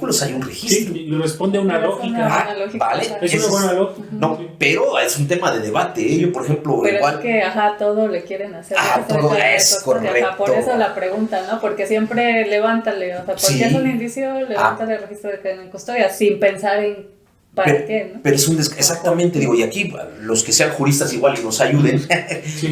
vehículos hay un registro. Sí, y responde a una lógica. Vale. Es una buena lógica. No, pero es un tema de debate, ¿eh? Yo, por ejemplo, pero igual... es que, todo le quieren hacer. Todo es correcto. Por eso la pregunta, ¿no? Porque siempre levántale, o sea, ¿por qué es un indicio? Levántale el registro de cadena en custodia, sin pensar en para qué, ¿no? Pero es exactamente, digo, y aquí los que sean juristas igual y nos ayuden,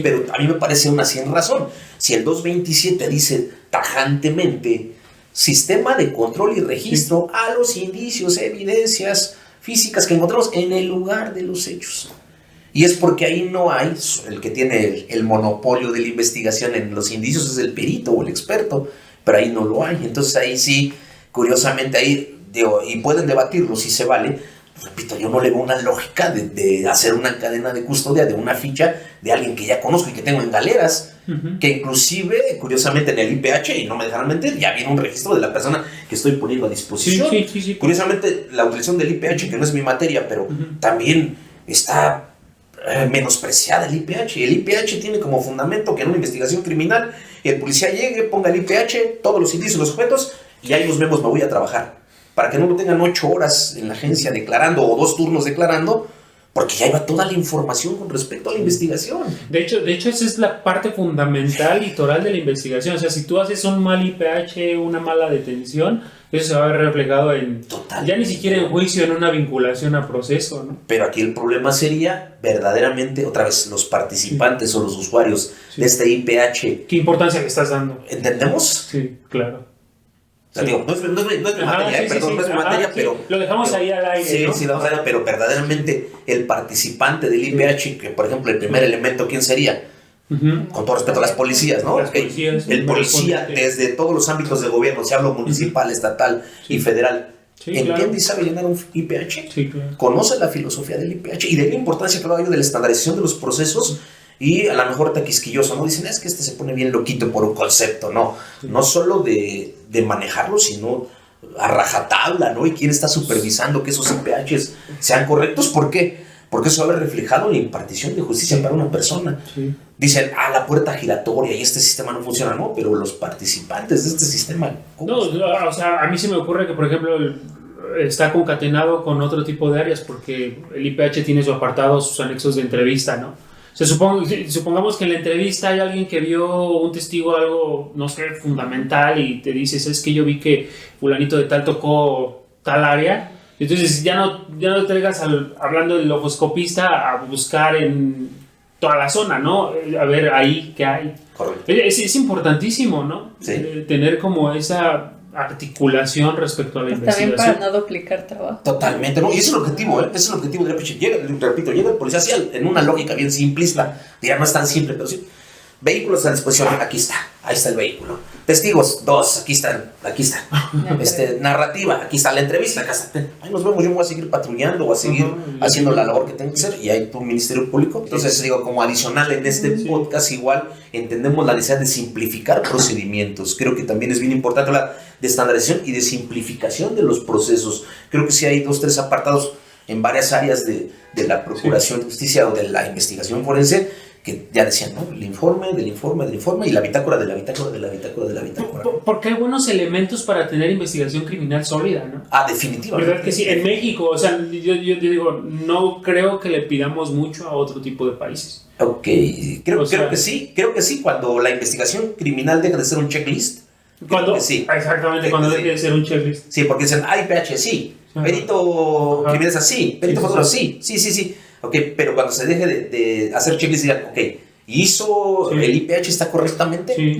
pero a mí me parece una sin razón. Si el 227 dice tajantemente, sistema de control y registro a los indicios, evidencias físicas que encontramos en el lugar de los hechos. Y es porque ahí no hay, el que tiene el monopolio de la investigación en los indicios es el perito o el experto, pero ahí no lo hay. Entonces ahí sí, curiosamente ahí, digo, y pueden debatirlo si se vale. Repito, yo no le veo una lógica de hacer una cadena de custodia de una ficha de alguien que ya conozco y que tengo en galeras, que inclusive, curiosamente en el IPH, y no me dejarán mentir, ya viene un registro de la persona que estoy poniendo a disposición. Sí. Curiosamente, la utilización del IPH, que no es mi materia, pero también está menospreciada el IPH. El IPH tiene como fundamento que en una investigación criminal el policía llegue, ponga el IPH, todos los indicios, los objetos, y ahí nos vemos, me voy a trabajar. Para que no lo tengan 8 horas en la agencia declarando o 2 turnos declarando, porque ya iba toda la información con respecto a la investigación. De hecho, esa es la parte fundamental y toral de la investigación. O sea, si tú haces un mal IPH, una mala detención, eso se va a ver reflejado en... Total. Ya ni siquiera en juicio, en una vinculación a proceso, ¿no? Pero aquí el problema sería, verdaderamente, otra vez, los participantes o los usuarios de este IPH. ¿Qué importancia le estás dando? ¿Entendemos? Sí, claro. O sea, digo, no es mi materia, perdón, no es mi materia, pero... Lo dejamos ahí al aire, ¿no? Sí, lo vamos a ver, pero verdaderamente el participante del IPH, que por ejemplo el primer elemento, ¿quién sería? Con todo respeto a las policías, ¿no? Las policías, el policía, desde todos los ámbitos de gobierno, si hablo municipal, estatal y federal, entiende y sabe llenar un IPH, conoce la filosofía del IPH y de la importancia que hablaba yo de la estandarización de los procesos. Y a lo mejor está quisquilloso, ¿no? Dicen, es que se pone bien loquito por un concepto, ¿no? No solo de manejarlo, sino a rajatabla, ¿no? Y quién está supervisando que esos IPHs sean correctos. ¿Por qué? Porque eso va a haber reflejado en la impartición de justicia para una persona. Dicen, la puerta giratoria y este sistema no funciona, ¿no? Pero los participantes de este sistema... No, o sea, a mí se me ocurre que, por ejemplo, está concatenado con otro tipo de áreas, porque el IPH tiene su apartado, sus anexos de entrevista, ¿no? Supongamos que en la entrevista hay alguien que vio un testigo algo, no sé, fundamental y te dices, es que yo vi que fulanito de tal tocó tal área. Entonces ya no traigas hablando del logoscopista a buscar en toda la zona, ¿no? A ver ahí qué hay. Correcto. Es importantísimo, ¿no? Sí. Tener como esa articulación respecto a la investigación. También para no duplicar trabajo. Totalmente, ¿no? Y ese es el objetivo, ¿eh? Ese es el objetivo de IPH. Llega el policía así en una lógica bien simplista. Ya no es tan simple, pero sí. Vehículos a disposición, aquí está. Ahí está el vehículo. Testigos, 2, aquí están. Narrativa, aquí está la entrevista, acá está. Ahí nos vemos, yo me voy a seguir patrullando, voy a seguir haciendo la labor que tengo que hacer, y hay tu Ministerio Público. Entonces, digo, como adicional en este podcast, igual entendemos la necesidad de simplificar procedimientos. Creo que también es bien importante hablar de estandarización y de simplificación de los procesos. Creo que sí hay 2, 3 apartados en varias áreas de la Procuración de Justicia o de la investigación forense, que ya decían, ¿no? El informe y la bitácora de la bitácora. Porque hay buenos elementos para tener investigación criminal sólida, ¿no? Definitivamente. ¿Verdad que sí? En México, o sea, yo digo, no creo que le pidamos mucho a otro tipo de países. Ok, creo que sí, cuando la investigación criminal deja de ser un checklist. Cuando, sí. Exactamente, cuando deja de ser un checklist. Sí, porque dicen, IPH, sí, perito criminal es así, perito fotógrafo, sí. Ok, pero cuando se deje de hacer checklist, digan, ok, ¿hizo el IPH está correctamente? Sí.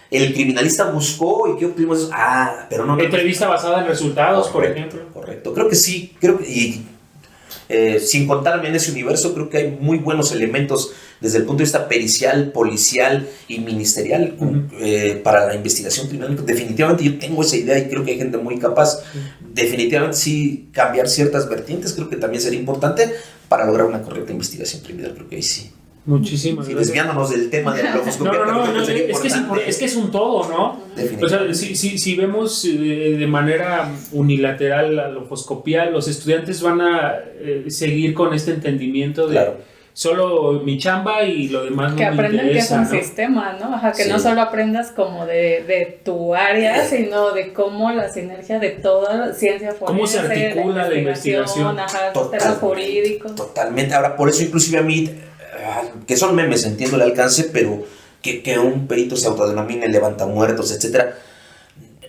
El criminalista buscó y ¿qué obtuvimos? Pero no. Entrevista basada en resultados, por ejemplo. Correcto, creo que sí, y sin contarme en ese universo, creo que hay muy buenos elementos desde el punto de vista pericial, policial y ministerial para la investigación criminal. Definitivamente yo tengo esa idea y creo que hay gente muy capaz. Definitivamente sí, cambiar ciertas vertientes creo que también sería importante para lograr una correcta investigación criminal. Creo que ahí sí. Muchísimas gracias. Desviándonos del tema de la logoscopia. Es que es un todo, ¿no? O sea, si vemos de manera unilateral la logoscopia, los estudiantes van a seguir con este entendimiento de solo mi chamba y lo demás no me interesa. Que aprendan que es un sistema, ¿no? Ajá, que no solo aprendas como de tu área, sino de cómo la sinergia de toda la ciencia forense, cómo se articula la investigación, ajá, los temas jurídicos. Totalmente. Ahora, por eso inclusive a mí, que son memes, entiendo el alcance, pero que un perito se autodenomine levantamuertos, etcétera.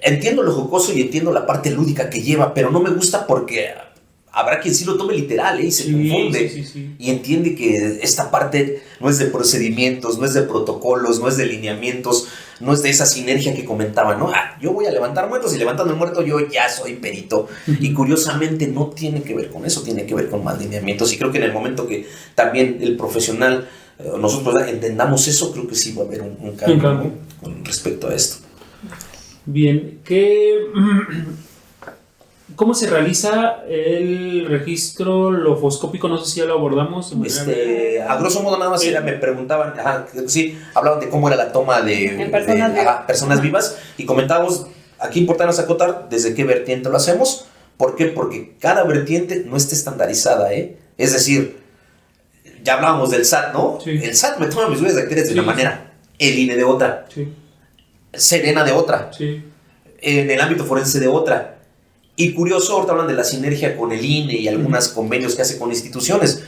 Entiendo lo jocoso y entiendo la parte lúdica que lleva, pero no me gusta porque habrá quien sí lo tome literal y se confunde. Sí. Y entiende que esta parte no es de procedimientos, no es de protocolos, no es de lineamientos, no es de esa sinergia que comentaban, ¿no? Yo voy a levantar muertos y levantando el muerto yo ya soy perito. Y curiosamente no tiene que ver con eso, tiene que ver con más lineamientos. Y creo que en el momento que también el profesional, nosotros entendamos eso, creo que sí va a haber un cambio, ¿no? Con respecto a esto. Bien, ¿cómo se realiza el registro lofoscópico? No sé si ya lo abordamos. A grosso modo nada más me preguntaban, sí, hablaban de cómo era la toma de personas vivas y comentábamos, aquí importante acotar desde qué vertiente lo hacemos. ¿Por qué? Porque cada vertiente no está estandarizada, Es decir, ya hablábamos del SAT, ¿no? Sí. El SAT me toma mis huellas dactilares de una manera, el INE de otra. Sí. Serena de otra, en el ámbito forense de otra. Y curioso, ahorita hablan de la sinergia con el INE y algunos convenios que hace con instituciones.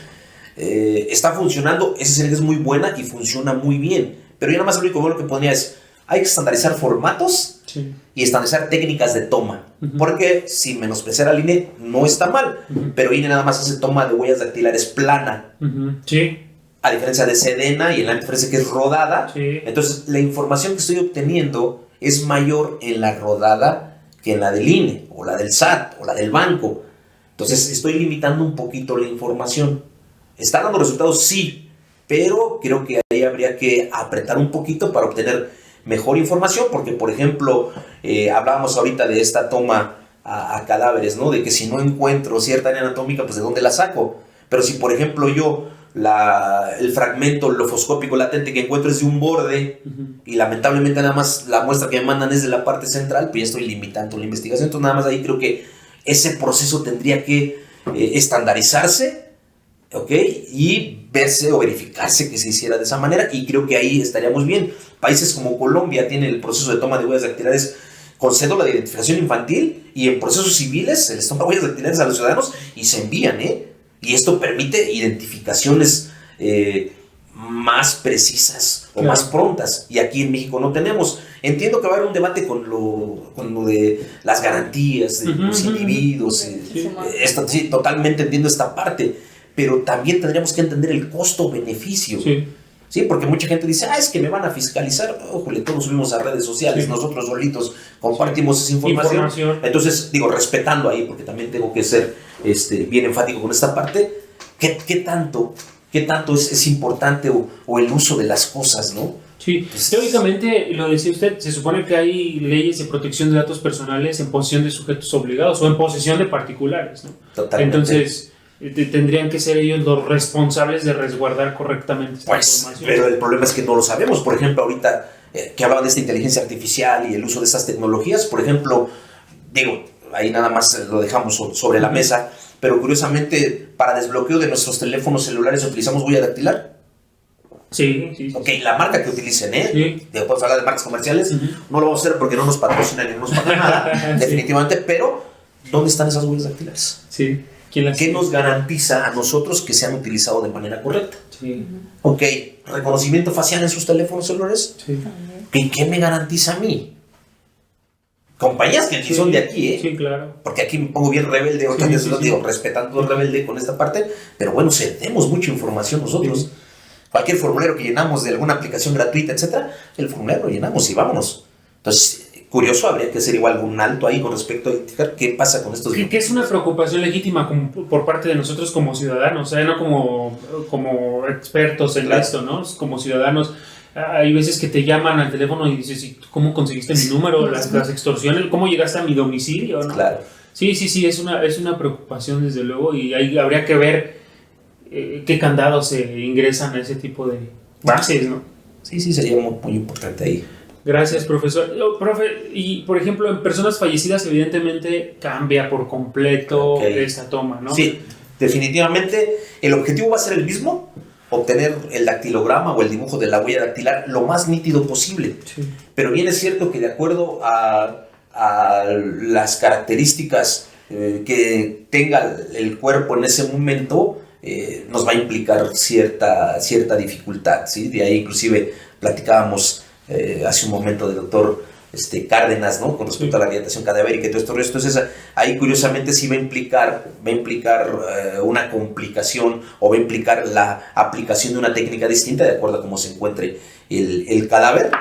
Está funcionando, esa sinergia es muy buena y funciona muy bien. Pero yo nada más lo único que ponía es, hay que estandarizar formatos y estandarizar técnicas de toma. Porque sin menospreciar al INE no está mal, pero INE nada más hace toma de huellas dactilares plana. A diferencia de Sedena y en la diferencia que es rodada. Entonces la información que estoy obteniendo es mayor en la rodada que en la del INE o la del SAT o la del banco. Entonces estoy limitando un poquito la información. ¿Está dando resultados? Sí, pero creo que ahí habría que apretar un poquito para obtener mejor información, porque por ejemplo hablábamos ahorita de esta toma a cadáveres, ¿no? De que si no encuentro cierta área anatómica, pues ¿de dónde la saco? Pero si por ejemplo yo el fragmento lofoscópico latente que encuentro es de un borde y lamentablemente nada más la muestra que me mandan es de la parte central, pues ya estoy limitando la investigación. Entonces nada más ahí creo que ese proceso tendría que estandarizarse, ¿ok? Y verse o verificarse que se hiciera de esa manera, y creo que ahí estaríamos bien. Países como Colombia tienen el proceso de toma de huellas dactilares con cédula de identificación infantil, y en procesos civiles se les toma huellas dactilares a los ciudadanos y se envían, Y esto permite identificaciones más precisas o más prontas. Y aquí en México no tenemos. Entiendo que va a haber un debate con lo de las garantías de los individuos. Sí, totalmente entiendo esta parte. Pero también tendríamos que entender el costo-beneficio. Sí, porque mucha gente dice, es que me van a fiscalizar. Ójole, todos subimos a redes sociales, nosotros solitos compartimos esa información. Entonces, respetando ahí, porque también tengo que ser bien enfático con esta parte, ¿qué tanto es importante o el uso de las cosas, ¿no? Sí, teóricamente, lo decía usted, se supone que hay leyes de protección de datos personales en posesión de sujetos obligados o en posesión de particulares, ¿no? Totalmente. Entonces, tendrían que ser ellos los responsables de resguardar correctamente esta información. Pero el problema es que no lo sabemos. Por ejemplo, ahorita que hablaban de esta inteligencia artificial y el uso de estas tecnologías, por ejemplo, ahí nada más lo dejamos sobre la mesa, pero curiosamente para desbloqueo de nuestros teléfonos celulares utilizamos huella dactilar. Sí. Ok, la marca que utilicen, podemos hablar de marcas comerciales, no lo vamos a hacer porque no nos patrocinan ni nos pagan nada, definitivamente, pero ¿dónde están esas huellas dactilares? Sí. ¿Qué nos garantiza a nosotros que se han utilizado de manera correcta? Ok, reconocimiento facial en sus teléfonos celulares. ¿Y qué me garantiza a mí? Compañías que aquí son de aquí, Sí, claro. Porque aquí me pongo bien rebelde, respetando rebelde con esta parte, pero bueno, cedemos mucha información nosotros. Cualquier formulario que llenamos de alguna aplicación gratuita, etcétera, el formulario lo llenamos y vámonos. Entonces, curioso, habría que hacer igual un alto ahí con respecto a identificar qué pasa con estos. Que es una preocupación legítima por parte de nosotros como ciudadanos, no como expertos en esto, ¿no? Como ciudadanos. Hay veces que te llaman al teléfono y dices, ¿cómo conseguiste mi número? Las extorsiones, ¿cómo llegaste a mi domicilio? ¿No? Claro. Sí, es una preocupación desde luego, y ahí habría que ver qué candados se ingresan a ese tipo de bases, ¿no? Sí, sería muy importante ahí. Gracias, profesor. Profe, y por ejemplo, en personas fallecidas evidentemente cambia por completo esta toma, ¿no? Sí, definitivamente el objetivo va a ser el mismo, obtener el dactilograma o el dibujo de la huella dactilar lo más nítido posible. Sí. Pero bien es cierto que de acuerdo a las características que tenga el cuerpo en ese momento, nos va a implicar cierta dificultad, ¿sí? De ahí inclusive platicábamos hace un momento del doctor Cárdenas, ¿no? Con respecto a la orientación cadavérica y todo esto. Entonces ahí curiosamente sí va a implicar una complicación, o va a implicar la aplicación de una técnica distinta de acuerdo a cómo se encuentre el cadáver.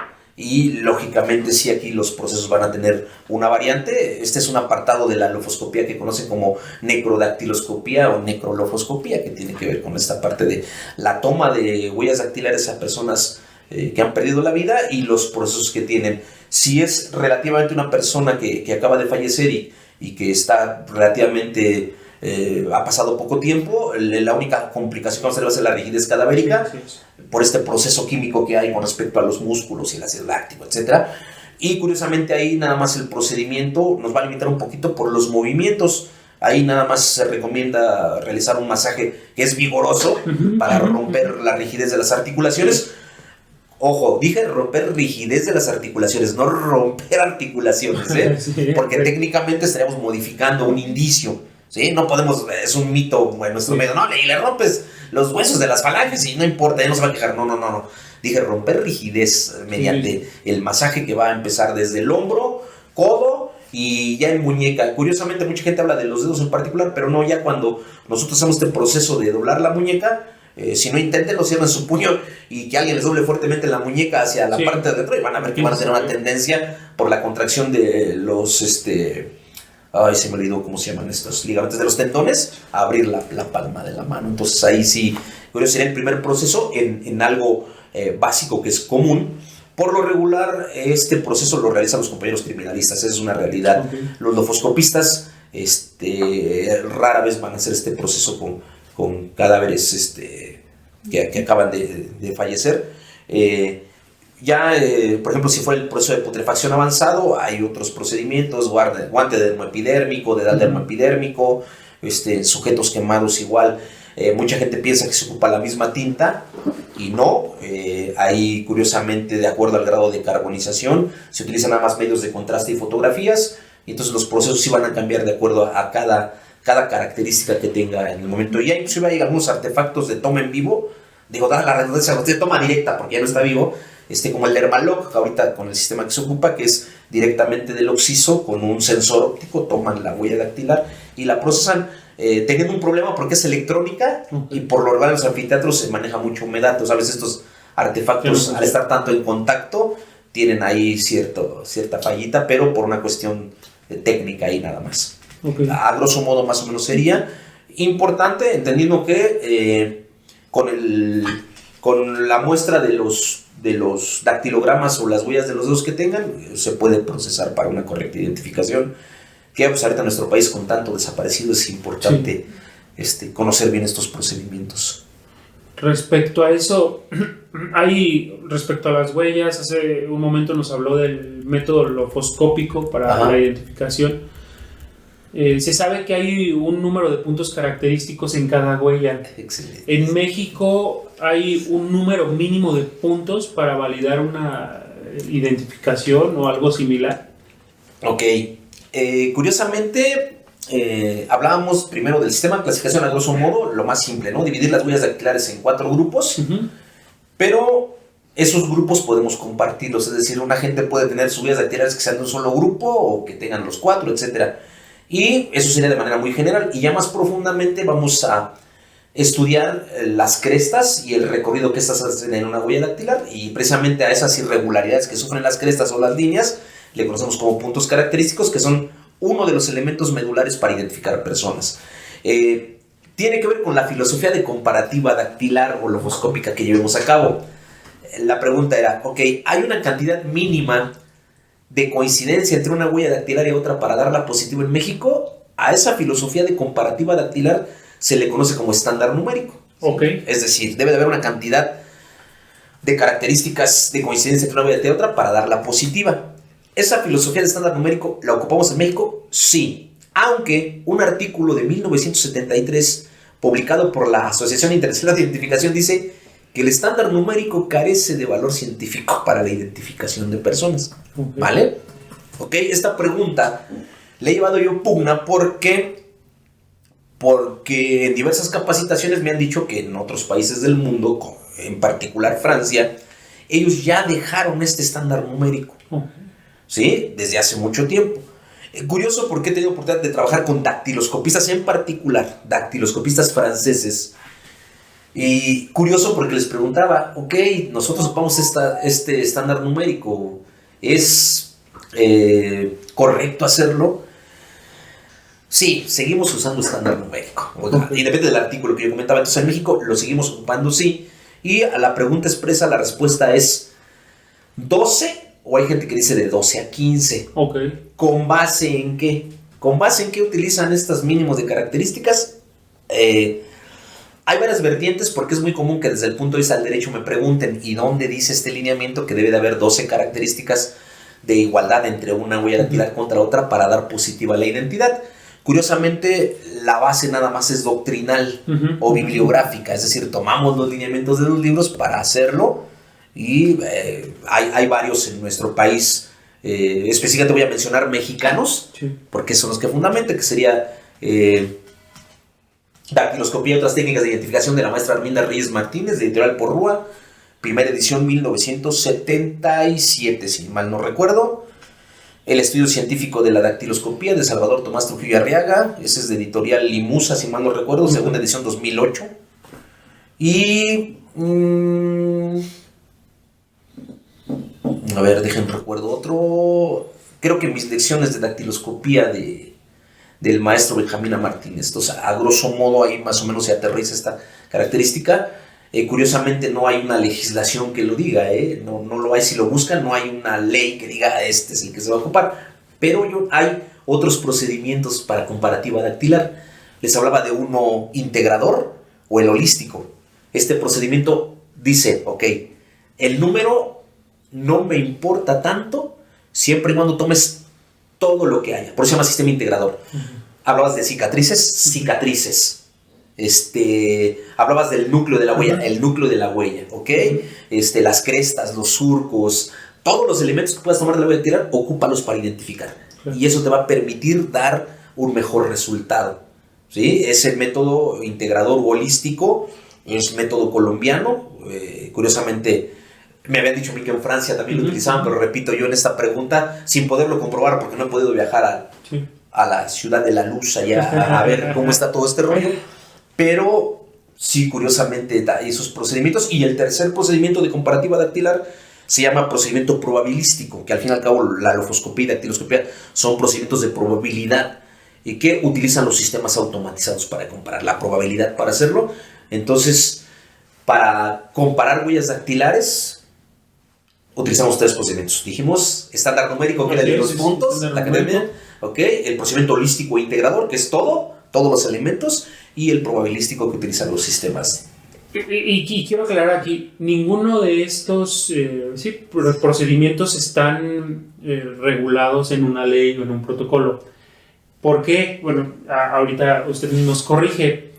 Y lógicamente sí, aquí los procesos van a tener una variante. Este es un apartado de la lofoscopía que conocen como necrodactiloscopía o necrolofoscopía, que tiene que ver con esta parte de la toma de huellas dactilares a personas que han perdido la vida y los procesos que tienen. Si es relativamente una persona que acaba de fallecer y que está relativamente... ha pasado poco tiempo, la única complicación que vamos a tener va a ser la rigidez cadavérica, por este proceso químico que hay con respecto a los músculos y el ácido láctico, etc. Y curiosamente ahí nada más el procedimiento nos va a limitar un poquito por los movimientos. Ahí nada más se recomienda realizar un masaje que es vigoroso para romper la rigidez de las articulaciones. Ojo, dije romper rigidez de las articulaciones, no romper articulaciones, sí, porque técnicamente estaríamos modificando un indicio. ¿Sí? No podemos, es un mito en nuestro medio, no, le rompes los huesos de las falanges y no importa, ya no se va a quejar, no. Dije romper rigidez mediante el masaje que va a empezar desde el hombro, codo y ya en muñeca. Curiosamente mucha gente habla de los dedos en particular, pero no, ya cuando nosotros hacemos este proceso de doblar la muñeca, si no inténtenlo, cierren su puño y que alguien les doble fuertemente la muñeca hacia la parte de adentro y van a ver que van a tener una tendencia por la contracción de los... Ay, se me olvidó cómo se llaman estos ligamentos de los tendones, a abrir la palma de la mano. Entonces ahí sí, creo que sería el primer proceso en algo básico que es común. Por lo regular, este proceso lo realizan los compañeros criminalistas, esa es una realidad. Okay. Los lofoscopistas rara vez van a hacer este proceso con cadáveres que acaban de fallecer. Por ejemplo, si fue el proceso de putrefacción avanzado, hay otros procedimientos, guante dermoepidérmico, dedal dermoepidérmico, sujetos quemados igual. Mucha gente piensa que se ocupa la misma tinta y no. Ahí, curiosamente, de acuerdo al grado de carbonización, se utilizan nada más medios de contraste y fotografías, y entonces los procesos sí van a cambiar de acuerdo a cada característica que tenga en el momento. Y inclusive hay algunos artefactos de toma en vivo, da la redundancia, de toma directa, porque ya no está vivo, como el Dermaloc, ahorita con el sistema que se ocupa, que es directamente del occiso, con un sensor óptico, toman la huella dactilar y la procesan, teniendo un problema porque es electrónica y por lo general en los anfiteatros se maneja mucha humedad. Entonces a veces estos artefactos, al estar tanto en contacto, tienen ahí cierta fallita, pero por una cuestión técnica ahí nada más. Okay. A grosso modo más o menos sería importante, entendiendo que con la muestra de los dactilogramas o las huellas de los dedos que tengan, se puede procesar para una correcta identificación, que pues ahorita en nuestro país con tanto desaparecido es importante conocer bien estos procedimientos. Respecto a eso, respecto a las huellas, hace un momento nos habló del método lofoscópico para la identificación. Se sabe que hay un número de puntos característicos en cada huella. Excelente. En México hay un número mínimo de puntos para validar una identificación o algo similar. Ok. Curiosamente, hablábamos primero del sistema de clasificación a grosso modo, lo más simple, ¿no? Dividir las huellas dactilares en 4 grupos, pero esos grupos podemos compartirlos, es decir, una gente puede tener sus huellas dactilares que sean de un solo grupo o que tengan los 4, etcétera. Y eso sería de manera muy general, y ya más profundamente vamos a estudiar las crestas y el recorrido que estas hacen en una huella dactilar, y precisamente a esas irregularidades que sufren las crestas o las líneas le conocemos como puntos característicos, que son uno de los elementos medulares para identificar personas. Tiene que ver con la filosofía de comparativa dactilar o lofoscópica que llevemos a cabo. La pregunta era, ok, ¿hay una cantidad mínima de coincidencia entre una huella dactilar y otra para darla positiva en México? A esa filosofía de comparativa dactilar se le conoce como estándar numérico. Okay. Es decir, debe de haber una cantidad de características de coincidencia entre una huella dactilar y otra para darla positiva. ¿Esa filosofía de estándar numérico la ocupamos en México? Sí. Aunque un artículo de 1973 publicado por la Asociación Internacional de Identificación dice que el estándar numérico carece de valor científico para la identificación de personas. ¿Vale? Ok, esta pregunta le he llevado yo pugna porque en diversas capacitaciones me han dicho que en otros países del mundo, en particular Francia, ellos ya dejaron este estándar numérico, ¿sí? Desde hace mucho tiempo. Curioso porque he tenido oportunidad de trabajar con dactiloscopistas, en particular dactiloscopistas franceses. Y curioso porque les preguntaba, ok, nosotros ocupamos este estándar numérico, ¿es correcto hacerlo? Sí, seguimos usando estándar numérico. Independientemente del artículo que yo comentaba, entonces en México lo seguimos ocupando, sí. Y a la pregunta expresa la respuesta es 12, o hay gente que dice de 12 a 15. ¿Con base en qué? ¿Con base en qué utilizan estos mínimos de características? Hay varias vertientes porque es muy común que desde el punto de vista del derecho me pregunten ¿y dónde dice este lineamiento que debe de haber 12 características de igualdad entre una huella dactilar contra otra para dar positiva la identidad? Curiosamente, la base nada más es doctrinal o bibliográfica, es decir, tomamos los lineamientos de los libros para hacerlo y hay varios en nuestro país. Específicamente voy a mencionar mexicanos, porque son los que fundamentan, que sería Dactiloscopía y otras técnicas de identificación de la maestra Arminda Reyes Martínez, de Editorial Porrúa, primera edición 1977, si mal no recuerdo. El estudio científico de la dactiloscopía de Salvador Tomás Trujillo Arriaga, ese es de Editorial Limusa, si mal no recuerdo, segunda edición 2008. Y a ver, déjenme recuerdo otro. Creo que mis lecciones de dactiloscopía del maestro Benjamín Martínez. Entonces, a grosso modo, ahí más o menos se aterriza esta característica. Curiosamente, no hay una legislación que lo diga, no lo hay. Si lo buscan, no hay una ley que diga este es el que se va a ocupar. Pero hay otros procedimientos para comparativa dactilar. Les hablaba de uno integrador o el holístico. Este procedimiento dice, ok, el número no me importa tanto siempre y cuando tomes todo lo que haya. Por eso se llama sistema integrador. Hablabas de cicatrices. Hablabas del núcleo de la huella, el núcleo de la huella, ¿ok? Las crestas, los surcos, todos los elementos que puedas tomar de la huella dactilar, ocúpalos para identificar. Y eso te va a permitir dar un mejor resultado, ¿sí? Ese método integrador holístico es método colombiano. Curiosamente, me habían dicho a mí que en Francia también lo utilizaban, pero repito yo en esta pregunta, sin poderlo comprobar porque no he podido viajar a la ciudad de la luz allá a ver cómo está todo este rollo. Pero sí, curiosamente, da esos procedimientos. Y el tercer procedimiento de comparativa dactilar se llama procedimiento probabilístico, que al fin y al cabo la lofoscopía y dactiloscopía son procedimientos de probabilidad y que utilizan los sistemas automatizados para comparar la probabilidad para hacerlo. Entonces, para comparar huellas dactilares, utilizamos tres procedimientos. Dijimos estándar numérico, que era de los puntos, la academia, ¿okay? El procedimiento holístico e integrador, que es todos los elementos, y el probabilístico, que utilizan los sistemas. Y quiero aclarar aquí, ninguno de estos procedimientos están regulados en una ley o en un protocolo. ¿Por qué? Bueno, ahorita usted nos corrige.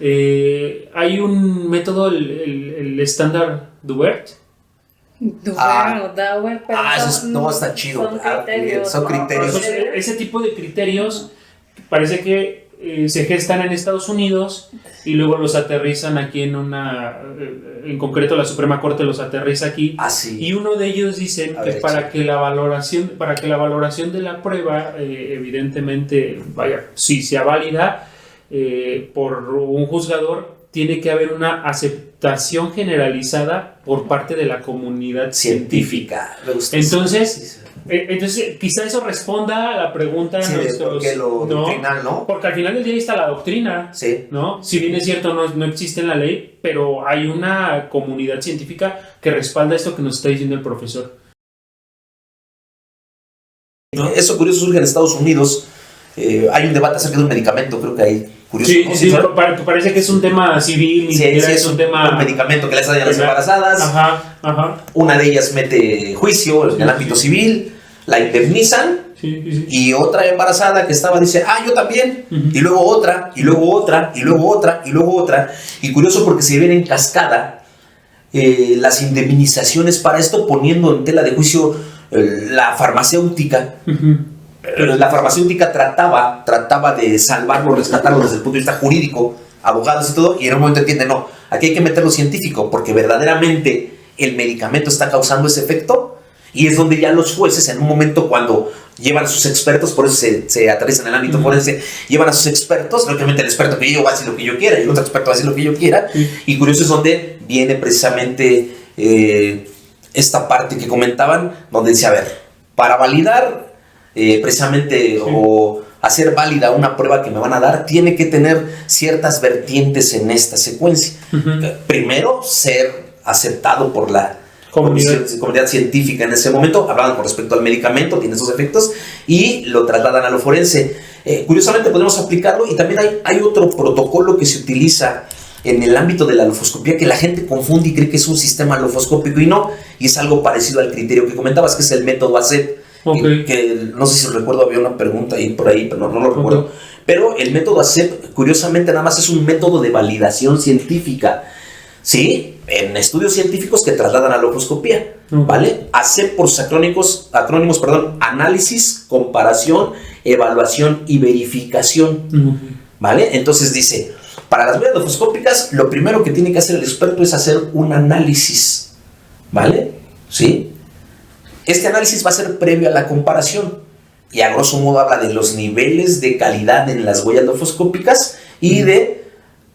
Hay un método, el estándar Doubert. Dauer, pero no está chido. Son criterios. Ese tipo de criterios parece que se gestan en Estados Unidos y luego los aterrizan aquí en concreto la Suprema Corte los aterriza aquí. Y uno de ellos dice que para que la valoración de la prueba evidentemente si sea válida por un juzgador, tiene que haber una aceptación generalizada por parte de la comunidad científica. Entonces, quizá eso responda a la pregunta de nuestros... Porque lo doctrinal, ¿no? Porque al final del día está la doctrina, ¿no? Si bien es cierto, no existe en la ley, pero hay una comunidad científica que respalda esto que nos está diciendo el profesor. ¿No? Eso curioso surge en Estados Unidos. Hay un debate acerca de un medicamento, creo que hay. Curioso, sí, ¿no? Parece que es un tema civil, es un tema... Un medicamento que les dan a las embarazadas. Ajá. Una de ellas mete juicio en el ámbito civil, la indemnizan, y otra embarazada que estaba dice, yo también, y luego otra, y luego otra, y luego otra, y luego otra. Y curioso porque se viene en cascada las indemnizaciones para esto, poniendo en tela de juicio la farmacéutica. La farmacéutica trataba de salvarlo, rescatarlo desde el punto de vista jurídico, abogados y todo, y en un momento entiende, no, aquí hay que meterlo científico, porque verdaderamente el medicamento está causando ese efecto, y es donde ya los jueces, en un momento cuando llevan a sus expertos, por eso se aterriza en el ámbito forense, llevan a sus expertos, lógicamente el experto que yo va a decir lo que yo quiera, y el otro experto va a decir lo que yo quiera, y curioso es donde viene precisamente esta parte que comentaban, donde dice, a ver, para validar precisamente o hacer válida una prueba que me van a dar, tiene que tener ciertas vertientes en esta secuencia. Primero, ser aceptado por la comunidad científica en ese momento, hablando con respecto al medicamento, tiene esos efectos, y lo trasladan a lo forense. Curiosamente podemos aplicarlo, y también hay otro protocolo que se utiliza en el ámbito de la lofoscopía que la gente confunde y cree que es un sistema lofoscópico, y no, y es algo parecido al criterio que comentabas, que es el método ASEP. Que no sé si recuerdo, había una pregunta ahí por ahí, pero no lo recuerdo. Pero el método ASEP, curiosamente, nada más es un método de validación científica, ¿sí? En estudios científicos que trasladan a la lofoscopía, ¿vale? ASEP por sus acrónimos, análisis, comparación, evaluación y verificación, ¿vale? Entonces dice, para las huellas lofoscópicas, lo primero que tiene que hacer el experto es hacer un análisis, ¿vale? ¿Sí? Este análisis va a ser previo a la comparación, y a grosso modo habla de los niveles de calidad en las huellas lofoscópicas y de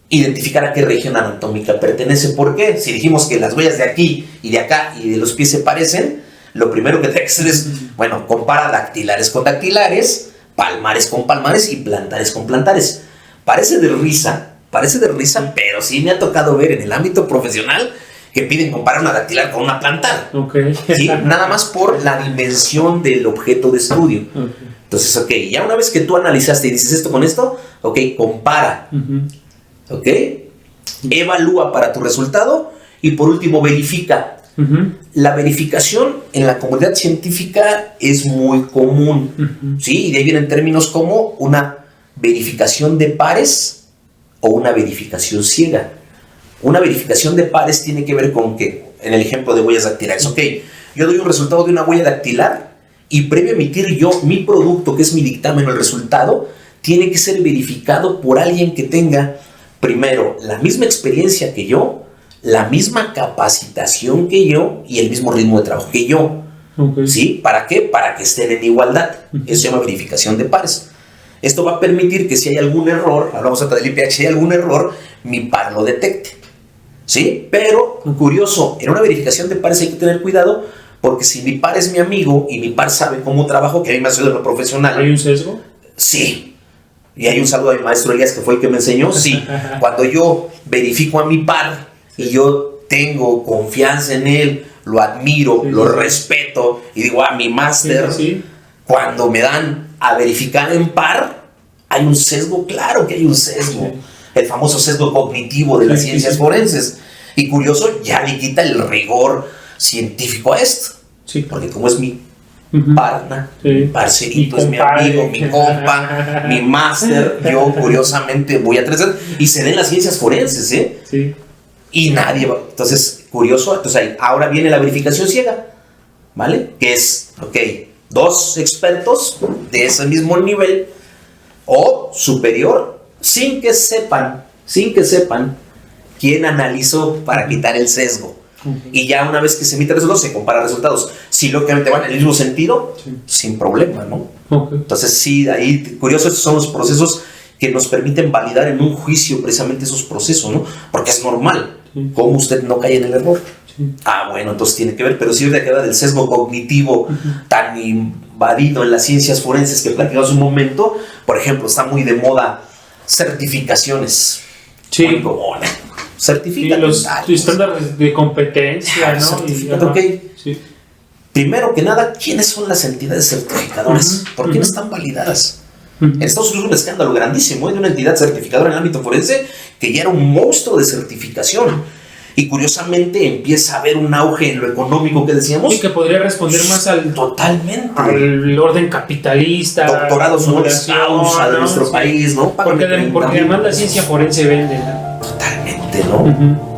identificar a qué región anatómica pertenece. ¿Por qué? Si dijimos que las huellas de aquí y de acá y de los pies se parecen, lo primero que tiene que hacer es, bueno, compara dactilares con dactilares, palmares con palmares y plantares con plantares. Parece de risa, pero sí me ha tocado ver en el ámbito profesional que piden comparar una dactilar con una plantar. ¿Sí? Nada más por la dimensión del objeto de estudio. Entonces, ya una vez que tú analizaste y dices esto con esto, compara. Evalúa para tu resultado, y por último verifica. La verificación en la comunidad científica es muy común. ¿Sí? Y de ahí vienen términos como una verificación de pares o una verificación ciega. Una verificación de pares tiene que ver con que, en el ejemplo de huellas dactilares, yo doy un resultado de una huella dactilar, y previo a emitir yo mi producto, que es mi dictamen o el resultado, tiene que ser verificado por alguien que tenga, primero, la misma experiencia que yo, la misma capacitación que yo y el mismo ritmo de trabajo que yo. ¿Sí? ¿Para qué? Para que estén en igualdad. Eso se llama verificación de pares. Esto va a permitir que si hay algún error, hablamos ahora del IPH, si hay algún error, mi par lo detecte. ¿Sí? Pero, curioso, en una verificación de pares hay que tener cuidado, porque si mi par es mi amigo y mi par sabe cómo trabajo, que a mí me ha sido de lo profesional. ¿Hay un sesgo? Sí. Y hay un saludo a mi maestro Elías, que fue el que me enseñó. Sí. Cuando yo verifico a mi par y yo tengo confianza en él, lo admiro, lo respeto, y digo, mi máster, cuando me dan a verificar en par, hay un sesgo, claro que hay un sesgo. El famoso sesgo cognitivo de las ciencias forenses. Y curioso, ya le quita el rigor científico a esto. Porque como es mi partner, mi parcerito, es mi amigo, mi compa, mi máster, yo curiosamente voy a traer, y se den las ciencias forenses, y nadie va. Entonces, curioso, entonces ahora viene la verificación ciega, ¿vale? Que es, dos expertos de ese mismo nivel o superior, sin que sepan quién analizó para quitar el sesgo. Y ya una vez que se emite el resultado, se compara resultados. Si lógicamente van en el mismo sentido, sin problema, ¿no? Entonces, sí, ahí, curioso, estos son los procesos que nos permiten validar en un juicio precisamente esos procesos, ¿no? Porque es normal. ¿Cómo usted no cae en el error? Bueno, entonces tiene que ver, pero sí de que habla del sesgo cognitivo tan invadido en las ciencias forenses que platicamos hace un momento. Por ejemplo, está muy de moda certificaciones. Muy común, certifican los estándares de competencia, ¿no? Primero que nada, ¿quiénes son las entidades certificadoras? ¿Por qué no están validadas? En Estados Unidos un escándalo grandísimo de una entidad certificadora en el ámbito forense que ya era un monstruo de certificación. Y curiosamente empieza a haber un auge en lo económico que decíamos. Y que podría responder más al orden capitalista. Doctorados honoris causa de nuestro país, ¿no? Porque además la ciencia forense vende, ¿no? Totalmente, ¿no?